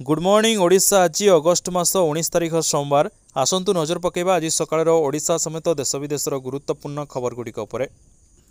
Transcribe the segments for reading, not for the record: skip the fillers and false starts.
Good morning Odisha. आज August मास 19 तारिख सोमवार। आसंतु नजर पकेबा आज सकाळ ओडिशा समेत देश विदेशर गुरुत्वपूर्ण खबर गुड़िक उपर।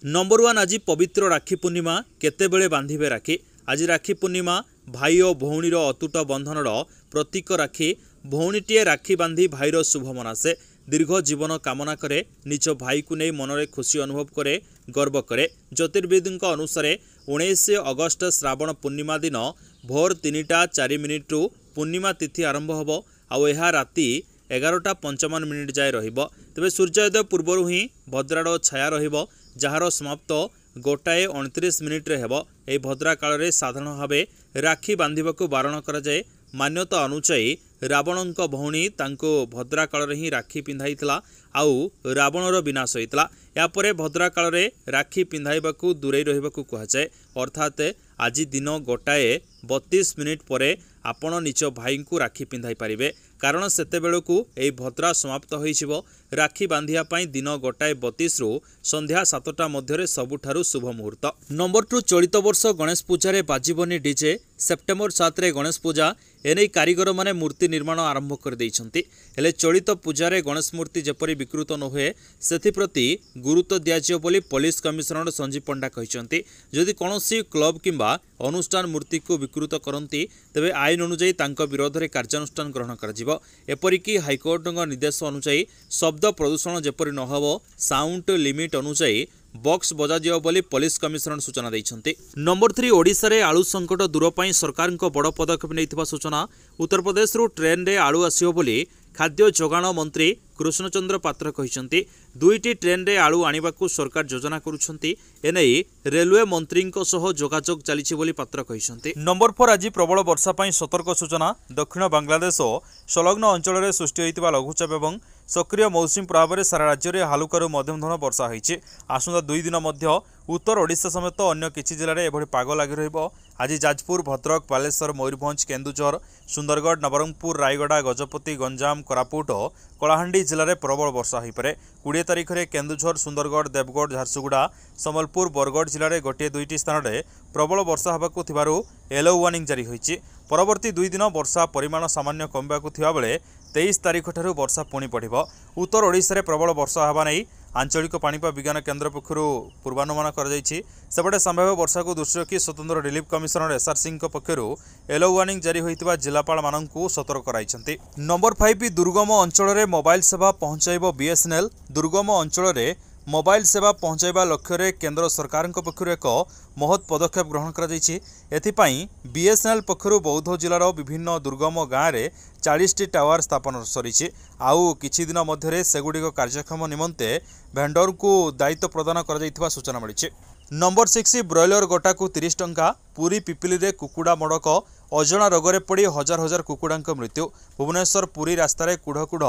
नंबर 1 आज पवित्र राखी पूर्णिमा। केतेबेले बांधिबे राखी। आज राखी पूर्णिमा भाई और भौणीर अतुट बंधनर प्रतीक राखी। भौणीटीए राखी बांधि भाईर शुभ मनासे। दीर्घ जीवन कामना करे। निज भाई को नहीं मनरे खुशी अनुभव करे, गर्व करे। ज्योतिर्विदों अनुसार 19 अगस्ट श्रावण पूर्णिमा दिन भोर 3:04 पूर्णिमा तिथि आरंभ होब आउ यह राति 11:55 जाए रहिबो। तेबे सूर्योदय पूर्वरु ही भद्राड़ छाया रहिबो, जार समाप्त 1:29 रे हेबो। एही भद्रा काल रे साधारण भावे राखी बांधिबाकू बारण करा जाए। मान्यता अनुसायी रावणଙ୍କ भौणी तांको भद्रा काल रे ही राखी पिंधाइतला आउ रावणर विनाश होइतला। यापरे भद्रा काल रे राखी पिंधाइबाकू दूरे रहिबाकू कहा जाए। अर्थात आज दिन 1:32 परे आपण निज भाई को राखी पिंधाई पारिबे, कारण सेतेबेलकू एही भद्रा समाप्त होइछिबो। राखी बांधिया पाई दिन 1:32 रु संध्या 7टा मध्यरे सबुठारु शुभ मुहूर्त। नंबर 2 चलित वर्ष गणेश पूजा रे बाजीबनी डीजे। सेप्टेम्बर 7 रे गणेश पूजा एने कारीगर माने मूर्ति निर्माण आरंभ कर दैछंती। हेले चलित पूजा रे गणेश मूर्ति जेपरि विकृत न होए सेथिप्रति गुरुत्व दियाजियो बोली पुलिस कमिशनर संजीव पंडा कहिसंती। जदि कोनोसी क्लब किंबा अनुष्ठान मूर्ति को विकृत करंती तेबे आईन अनुसार तांको विरोध रे कार्यानुष्ठान ग्रहण कराजिबो। एपरिकी हाईकोर्टଙ୍କ निर्देश अनुसार शब्द प्रदूषण जेपरि न होबो साउंड लिमिट अनुसार बॉक्स बजा दियो बोली पुलिस कमिशनर सूचना दैछंती। नंबर 3 ओडिशा रे आलू संकट दूर पई सरकार को बड़ पदक्षेप नैथिबा सूचना। उत्तर प्रदेश रु ट्रेन रे आलू आसियो बोली खाद्य जोगाण मंत्री कृष्णचंद्र पात्र कहिसंती। 2टी ट्रेन रे आलू आनिबाकू सरकार योजना करुछंती। एनै रेलवे मंत्री सह जोगाजोग चलीछि बोली पात्र कहिसंती। नंबर 4 आज प्रबल वर्षा पई सतर्क सूचना। दक्षिण बांग्लादेश और संलग्न अंचल में सृष्टि होइतिबा लघुचाप एवं सक्रिय मौसुमी प्रभाव में सारा राज्य में हालुकारु मध्यम धरण वर्षा होइछि। आसंता 2 दिन मध्य उत्तर ओडिशा समेत अन्य किछि जिले में एभଳି पाग लागि रहिबो। आज जाजपुर, भद्रक, बालेश्वर, मयूरभंज, केन्दुझर, सुंदरगढ़, नवरंगपुर, रायगड़ा, गजपति, गंजाम, कोरापुट और कलाहांडी जिले में प्रबल वर्षा होइपरे। 20 तारिख में केन्दुझर, सुंदरगढ़, देवगढ़, झारसुगुड़ा, संबलपुर, बरगढ़ जिले में गोटे 2टी स्थान में प्रबल वर्षा होबाकू थिबारु येलो वार्निंग जारी होइछि। परवर्ती 2 दिन वर्षा परिमाण सामान्य कमिबाकू थिबा बेले 23 तारिख ठारू वर्षा पुणी बढ़िबो। उत्तर ओडिशा रे प्रबल वर्षा हेबा नै आंचलिक पाणीपाग विज्ञान केन्द्र पक्षरु पूर्वानुमान कर जायछि। सेपटे संभाव्य वर्षा को दृष्टि रखी स्वतंत्र रिलीफ कमिशनर एसआर सिंह पक्षरु येलो वार्निंग जारी होइतिबा जिलापाल माननकु सतर्क कराइछन्ति। नंबर 5 दुर्गम अंचल रे मोबाइल सेवा पहुंचाइबो बीएसएनएल। दुर्गम अंचल रे मोबाइल सेवा पहुंचाइबा लक्ष्य केंद्र सरकार पक्षर एक महत् पदक्षेप ग्रहण कर एथिपाई बीएसएनएल पक्षर बौद्ध जिलार विभिन्न दुर्गम गाँव में 40टी टावर स्थापन सरी। आउ किछि दिन मध्य सेगुड़िक कार्यक्षम निमंते भेंडर को दायित्व प्रदान कर सूचना मिली। नंबर 6 ब्रॉयलर गोटा को 30 टंका। पुरी पिपिली रे कुकुड़ा मड़क अजणा रोगरे पड़ी हजार हजार कुकुड़ांक मृत्यु। भुवनेश्वर पुरी रास्तार कुढ़ कुढ़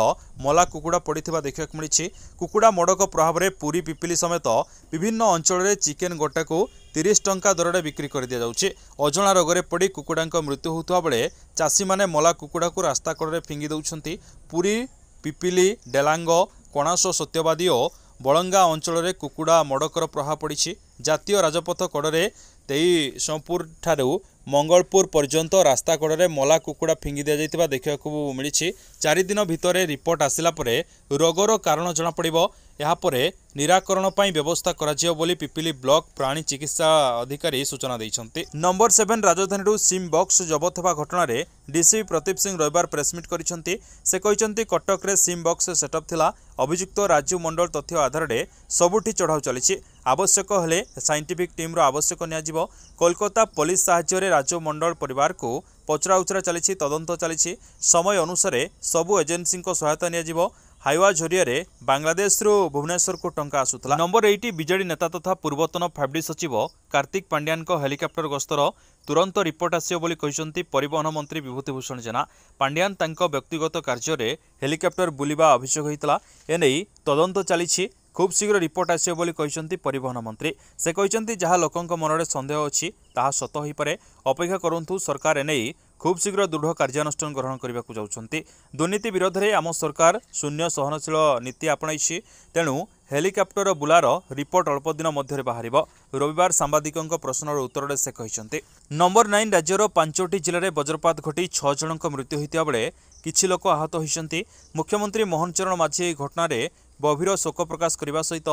मला कुकुड़ा पड़ता देखा मिली। कुकुड़ा मड़क प्रभाव में पुरी पिपिली समेत विभिन्न अंचल में चिकेन गोटा को 30 टंका दर बिक्री कर दि जाउछि। अजणा रोगरे पड़ी कुकुड़ांक मृत्यु होता बेले चाषी माने मला कुकुड़ा को रास्ता कड़े फिंगी दउछंती। पुरी, पिपिली, डेलांग, कणास, सत्यवादी और बलंगा अंचल में कुकुड़ा मड़कर प्रभाव पड़ी। जातीय राजपथ कड़े 23 ठारू मंगलपुर पर्यंत रास्ता कड़े मला कुकुड़ा फिंगी दि जाइतिबा देखा मिली। 4 दिन भितर रिपोर्ट आसिला परे रोगर कारण जना पड़िबो। यापरे निराकरण पाई व्यवस्था कराजियो बोली पिपिली ब्लॉक प्राणी चिकित्सा अधिकारी सूचना दैछंती। नंबर 7 राजधानी सिम बॉक्स जबत होगा घटना रे डीसीपी प्रदीप सिंह रविवार प्रेसमिट करिसंती। से कहिसंती कटक रे सिम बॉक्स सेटअप थिला। अभियुक्त राजू मंडल तथ्य आधार रे सबुठी चढ़ाऊ चली। आवश्यक हेले साइंटिफिक टीम रो आवश्यक नियाजिबो। कोलकाता पुलिस साहाय्य रे राजू मंडल परिवार को पचरा उचरा चली। तदंत चली। समय अनुसार सबु एजेंसी को सहायता नियाजिबो। हाईवा जरिया बांग्लादेश रु भुवनेश्वर को टंका आसुला। नंबर 8 बीजेडी नेता तथा पूर्वतन 5D सचिव कार्तिक पांड्यान हेलिकप्टर गस्तर तुरंत रिपोर्ट आसियो बोली कहिसंती परिवहन मंत्री विभूतिभूषण जेना। पांड्यान तांको व्यक्तिगत कार्य रे हेलिकप्टर बुलिबा अभियोग होइतला। एनै तदंत चली। खूब शीघ्र रिपोर्ट आसियो बोली कहिसंती परिवहन मंत्री। से कहिसंती जहाँ लोकंक मनरे संदेह अछि ताहा सत होई पारे। अपेक्षा करंतु सरकार एनै खूब शीघ्र दृढ़ कार्यानुष्ठान ग्रहण करने को जाउछंती। दुर्नीति विरोध में आम सरकार शून्य सहनशील नीति आपणाई तेणु हेलिकप्टर बुलार रिपोर्ट अल्प दिन मध्य बाहर। रविवार सांबादिकों प्रश्नर उत्तर से कहते नंबर 9 राज्यर 5टी जिले में वज्रपात घटी 6 जन मृत्यु होता बेले किछि लोक आहत होइछंती। मुख्यमंत्री मोहन चरण माझी ଏହି ଘଟଣାରେ गभीर शोक प्रकाश करने सहित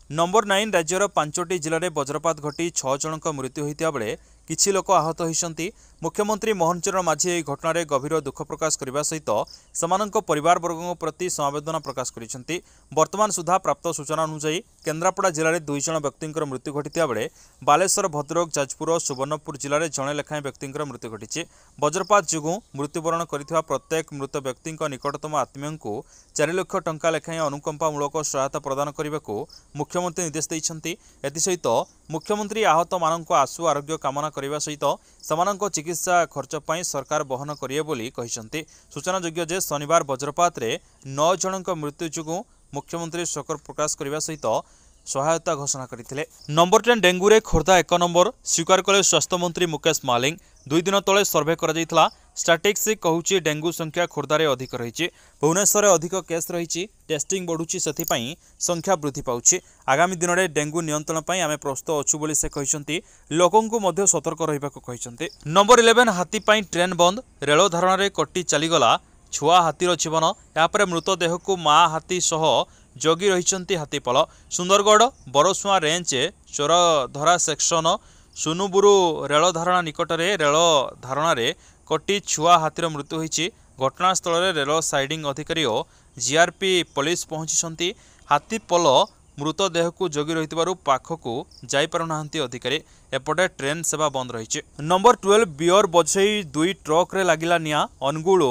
नंबर 9 राज्यर 5टी जिले में वज्रपात घटी 6 जन मृत्यु होता बेले किछि लोक आहत होइछंती। मुख्यमंत्री मोहन चरण माझी ଏହି घटଣାରେ गभीर दुख प्रकाश करने सहित सेमानंक परिवारवर्गों प्रति समवेदना प्रकाश करिसेंती। वर्तमान सुधा प्राप्त सूचना अनुसार केन्द्रापड़ा जिले में 2 जन व्यक्तिंकर मृत्यु घटिता बेले बालेश्वर भद्रक जाजपुर और सुवर्णपुर जिले में जड़े लेखाएं व्यक्तिंकर मृत्यु घटी। वज्रपात जोगुं मृत्युवरण करथिबा प्रत्येक मृत व्यक्ति निकटतम आत्मीय को 4 लाख टंका लेखाएं अनुकंपामूलक सहायता प्रदान करने को मुख्यमंत्री निर्देश देइछंती। एथिसहित मुख्यमंत्री आहत मानक आशु आरोग्य कामना करने सहित समानक चिकित्सा खर्च पर सरकार बहन करिए बोली कहिसंती। सूचनायोग्य जे शनिवार वज्रपात रे 9 जनक मृत्यु जोगुं मुख्यमंत्री शोक प्रकाश करने सहित सहायता घोषणा करथिले। नंबर 10 डेंगू रे खोर्धा 1 नंबर स्वीकार कले स्वास्थ्य मंत्री मुकेश मालिंग। 2 दिन तले सर्वे करा जायथिला। स्टैटिक्स कहूची डेंगू संख्या खोर्धारे अधिक रही। भुवनेश्वर अधिक केस रही। टेस्टिंग बढ़ुची सेथिपाई संख्या वृद्धि पाउची। आगामी दिन में डेंगू नियंत्रण पर आम प्रस्तुत अच्छु बोली से कहते लोकों को मध्य सतर्क रहा कहते। नंबर 11 हाथी पाई ट्रेन बंद रेल धारणा कटी चलीगला छुआ हाथीर जीवन। यापर मृतदेह को माँ हाथी सह जगी रही हाथीपल। Sundargarh Versova range चोरधरा section सुनुबुरु rail धारणा निकट में रेल धारणा कटी छुआ हाथीर मृत्यु होईची। घटनास्थल में रेल साइडिंग अधिकारी और जीआरपी पुलिस पहुंची। हाथीपल मृतदेह को जगी रही पाखकू जापारनाहांती अधिकारी। एपटे ट्रेन सेवा बंद रही। नंबर 12 बियर बजई 2 ट्रक रे लागिला निया। अनुगुल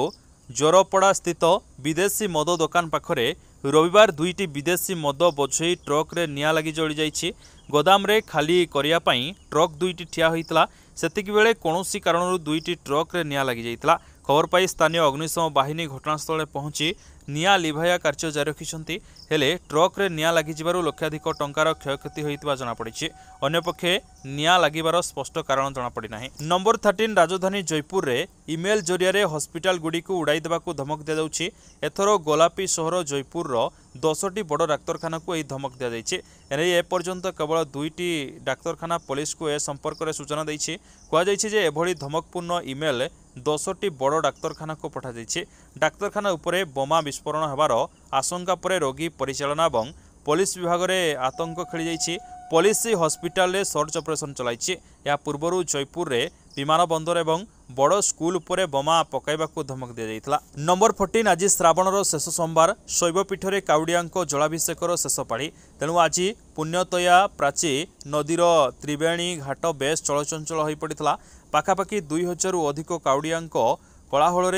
जोरपड़ा स्थित विदेशी मद दुकान पाखरे रविवार 2टी विदेशी मद बजई ट्रक रे निया लगी जली जाइछि। गोदाम रे खाली करिया पई ट्रक 2टी ठिया होइतला। सेतिक बेले कोनोसी कारणरू 2टी ट्रक रे निया लगी जाइतला। खबर पाई स्थानीय अग्निशम बाहिनी घटनास्थल में पहुंची निया लिभाया कार्य जारी रखिछंती। हेले ट्रक रे निया लागि जिबारु लक्षाधिक टंकार क्षयक्षति होइतबा जଣା पड़िछि। अन्यपक्षे निया लागिबार स्पष्ट कारण जଣା पड़ी नाही। नंबर 13 राजधानी जयपुर रे ईमेल जरिया रे हॉस्पिटल गुडी को उड़ाई देबाकू धमक दिया जाउछि। एथरो गोलापी सहर जयपुर रो 10टी बड़ डाक्तरखाना को यह धमक दिया जाइछि। एने ए पर्यंत केवल 2टी डाक्तरखाना पुलिस को ए संपर्क में सूचना देछि। कहा जाइछि जे एभली धमकपूर्ण ईमेल 10टी बड़ डाक्तरखाना को पठा जाइछि। डाक्तरखाना उपरे बोमा विस्फोरण हेबार आशंका पर रोगी परिचालना और पुलिस विभाग में आतंक खेली जाइछि। पुलिस हॉस्पिटल रे सर्च ऑपरेशन चलाइछि। या पूर्वरु जयपुर रे विमान बंदर एवं बड़ स्कूल उपरे बोमा पकाइबाकू धमक दिया जाइतला। नंबर 14 आज श्रावणर शेष सोमवार शैवपीठरे काउडियांको जलाभिषेकर शेष पाड़ी। तेणु आज पुण्यतया प्राची नदीर त्रिवेणी घाट बेस चलचंचल हो पड़ा। पाखापाखि 2000 अधिक काउडियांको कोलाहल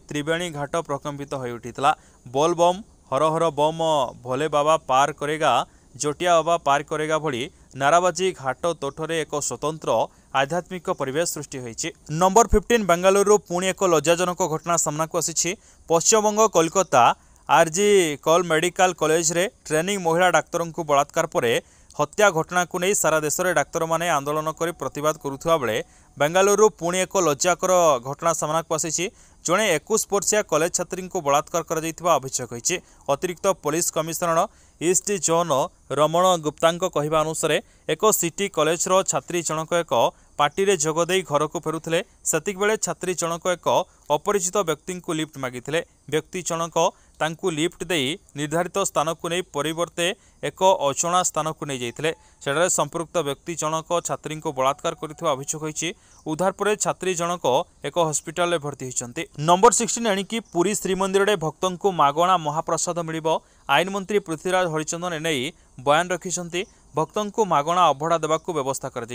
त्रिवेणी घाट प्रकंपित हो उठिता। बोल बम हर हर बम भोले बाबा पार करेगा जोटिया बाबा पार करेगा भली नाराबाजी घाट तोठरे एक स्वतंत्र आध्यात्मिक परिवेश सृष्टि होइछि। नंबर 15 बेंगालुरु पुणी एक लज्जाजनक घटना सामना को आसी। पश्चिमबंग कोलकाता आरजी कल मेडिकल कॉलेज रे ट्रेनिंग महिला डाक्तरों को बलात्कार पर हत्या घटना को नहीं सारा देश में डाक्तर माने आंदोलन कर प्रतिवाद करुवा बेले बेंगालुरु पुणी एक लज्जाकर घटना सामना को आसी। जड़े 21 वर्षीय कॉलेज छात्री को बलात्कार कर अभियोग होइछि। अतिरिक्त पुलिस कमिशनर ईस्ट जोन रमण गुप्ता कहवा अनुसार एक सिटी कॉलेज रो छात्री जनक एक पार्टी रे जोगदे घर को फेरुथिले। सेतिक बेले छात्री जनक एक अपरिचित व्यक्ति को लिफ्ट मागिथिले। व्यक्ति जनक तांकु लिफ्ट देई निर्धारित स्थान को नहीं परिवर्ते एक अचणा स्थान को नहीं जाइथिले। सेठारे संपृक्त व्यक्ति जनक छात्री को बलात्कार करिथिबा अभियोग होइछि। उद्धार पर छात्री जनक एक हॉस्पिटल रे भर्ती होइछन्ति। नंबर 16 एणिकी पुरी श्रीमंदिर रे भक्तों को मागणा महाप्रसाद मिलिबो। आईन मंत्री पृथ्वीराज हरिचंदन एने बयान रखिछन्ति। भक्तों को मागणा अभड़ा देवाकू व्यवस्था कर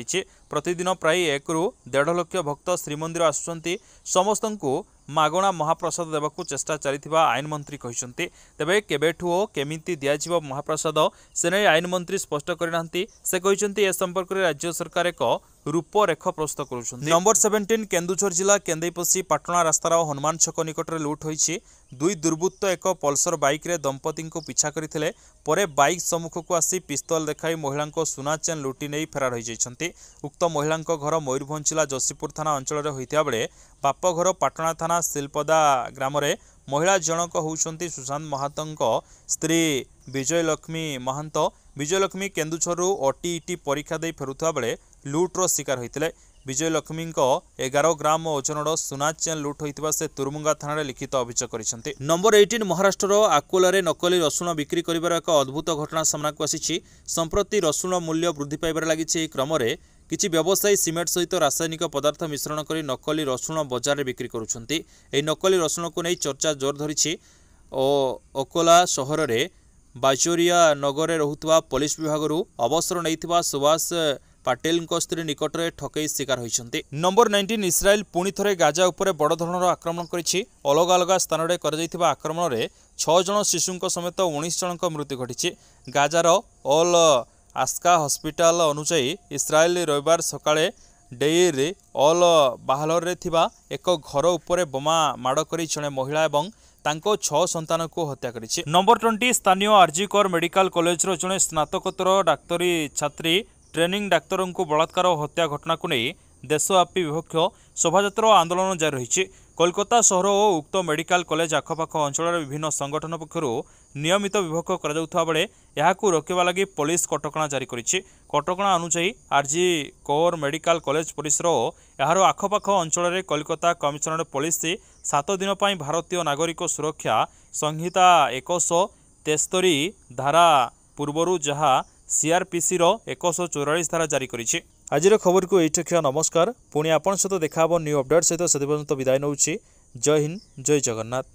प्रतिदिन प्राय 1 ରୁ 1.5 लाख भक्त श्रीमंदिर आसुचंती। समस्त को मागणा महाप्रसाद देवाकू चेष्टा चलिथिबा आईन मंत्री कहिसंती। तेबे केबेठू ओ केमिति दियाजिबो महाप्रसाद सेने आईन मंत्री स्पष्ट करिनांती। से कहिसंती ए संपर्क रे राज्य सरकार एक रूपरेख प्रस्तुत करुछंती। नंबर 17 केन्दुझर जिला केंदैपसी पाटणा रास्तार हनुमान छक निकट रे लूट होइछि। 2 दुर्बृत्त एक पल्सर बाइक रे दंपति को पिछा करथिले। परे बाइक सम्मुख को आसी पिस्तल देखाई महिला को सुना चेन लुटी नहीं फेरार हो जाइछंती। उक्त महिला घर मयूरभंज जिला जसीपुर थाना अंचल रे होइतिया बेले बापघर पाटणा थाना सिलपदा ग्राम महिला जनक होउछंती सुशांत महांतଙ୍କ स्त्री विजयलक्ष्मी महांत। विजयलक्ष्मी केन्दुछरु ओटीईटी परीक्षा दे फेरुथवा बेले लुट्र शिकार होइतिले। विजयलक्ष्मी 11 ग्राम ओजनर सुना चेन लुट होइतिबा से तुरमुंगा थाना लिखित अभियोग करिसेंती। नंबर 18 महाराष्ट्र आकोला नकली रसुण बिक्री करिबार एक अद्भुत घटना सामना को आसीछि। संप्रति रसुण मूल्य वृद्धि पाइबार लागिछि। एही क्रम किछि व्यवसायी सिमेंट सहित रासायनिक पदार्थ मिश्रण करी नकली रसुण बजार में बिक्री करुछंती। एही नकली रसुण को नहीं चर्चा जोर धरिछि। अकोला सहर में बाजोरिया नगर रहुतवा पुलिस विभाग अवसर नैथिबा सुभाष पाटेल स्त्री निकट में ठकई शिकार होइछंती। नंबर 19 इस्राएल पुणी थरे गाजा उपरे बड़ धरणर आक्रमण करिछि। अलग अलग स्थान में कर आक्रमण में 6 जन शिशुंक समेत 19 जनक मृत्यु घटी। गाजार ऑल आस्का हॉस्पिटल अनुसायी इस्राएल रविवार सकाळे डेयर ऑल बाहलर रे थिबा एक घर उपरे बोमा माड़ करी जणे महिला एवं तांको 6 संतान को हत्या करिछि। नंबर 20 स्थानीय आरजीकर मेडिकल कॉलेज रो जणे स्नातकोत्तर डाक्तरी छात्री ट्रेनिंग डाक्तर को बलात्कार और हत्या घटना को नहीं देशव्यापी विपक्ष शोभायात्रा आंदोलन जारी रही। कोलकाता सहर और उक्त मेडिकल कॉलेज आखपाख अंचल विभिन्न संगठन पक्षर नियमित विभक्ष करा बेले यहाकू रोकवा लगी पुलिस कटकणा जारी करिछि। कटकणा अनुसायी आरजी कोर मेडिकल कॉलेज परिसर यार आखपाख अंचल कोलकाता कमिशनरेट पुलिस 7 दिन पर भारतीय नागरिक सुरक्षा संहिता 173 धारा पूर्वर जहाँ सीआरपीसी 144 धारा जारी करिछि। आजिर खबर को एठिया नमस्कार। पुणी आपण सहित देखा न्यू अपडेट सहित से विदाय नौछि। जय हिंद जय जगन्नाथ।